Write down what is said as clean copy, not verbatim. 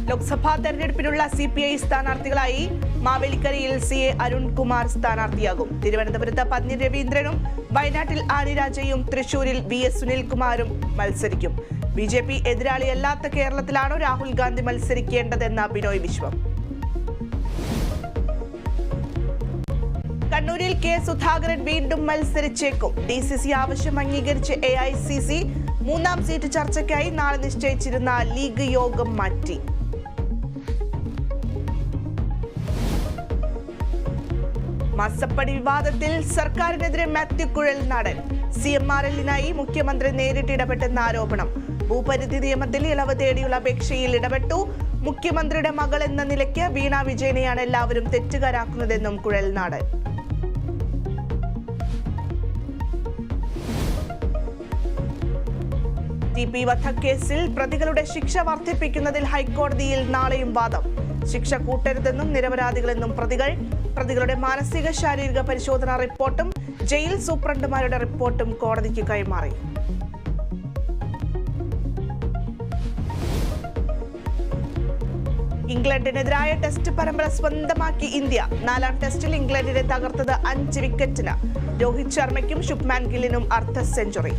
ലോക്സഭാ തെരഞ്ഞെടുപ്പിനുള്ള CPI സ്ഥാനാർത്ഥികളായി മാവേലിക്കരയിൽ CA Arunkumar സ്ഥാനാർത്ഥിയാകും. തിരുവനന്തപുരത്ത് പന്ന്യൻ രവീന്ദ്രനും വയനാട്ടിൽ ആനി രാജയും തൃശൂരിൽ VS സുനിൽകുമാറും മത്സരിക്കും. BJP എതിരാളിയല്ലാത്ത കേരളത്തിലാണോ രാഹുൽ ഗാന്ധി മത്സരിക്കേണ്ടതെന്ന ബിനോയ് വിശ്വം. കണ്ണൂരിൽ K സുധാകരൻ വീണ്ടും മത്സരിച്ചേക്കും. DCC ആവശ്യം അംഗീകരിച്ച് AICC. മൂന്നാം സീറ്റ് ചർച്ചയ്ക്കായി നാളെ നിശ്ചയിച്ചിരുന്ന ലീഗ് യോഗം മാറ്റി. മാസപ്പടി വിവാദത്തിൽ സർക്കാരിനെതിരെ മാത്യു കുഴൽനാടൻ. CMRL-നായി മുഖ്യമന്ത്രി നേരിട്ട് ഇടപെട്ടെന്ന ആരോപണം. ഭൂപരിധി നിയമത്തിൽ ഇളവ് തേടിയുള്ള അപേക്ഷയിൽ ഇടപെട്ടു. മുഖ്യമന്ത്രിയുടെ മകൾ എന്ന നിലയ്ക്ക് വീണ വിജയനെയാണ് എല്ലാവരും തെറ്റുകാരാക്കുന്നതെന്നും കുഴൽനാടൻ. TP വധക്കേസിൽ പ്രതികളുടെ ശിക്ഷ വർദ്ധിപ്പിക്കുന്നതിൽ ഹൈക്കോടതിയിൽ നാളെയും വാദം. ശിക്ഷ കൂട്ടരുതെന്നും നിരപരാധികളെന്നും പ്രതികളുടെ മാനസിക ശാരീരിക പരിശോധനാ റിപ്പോർട്ടും ജയിൽ സൂപ്രണ്ടുമാരുടെ റിപ്പോർട്ടും കോടതിക്ക് കൈമാറി. ഇംഗ്ലണ്ടിനെതിരായ ടെസ്റ്റ് പരമ്പര സ്വന്തമാക്കി ഇന്ത്യ. 4ാം ടെസ്റ്റിൽ ഇംഗ്ലണ്ടിനെ തകർത്തത് 5 വിക്കറ്റിന്. രോഹിത് ശർമ്മയ്ക്കും ശുഭ്മാൻ ഗില്ലിനും അർദ്ധ സെഞ്ചുറി.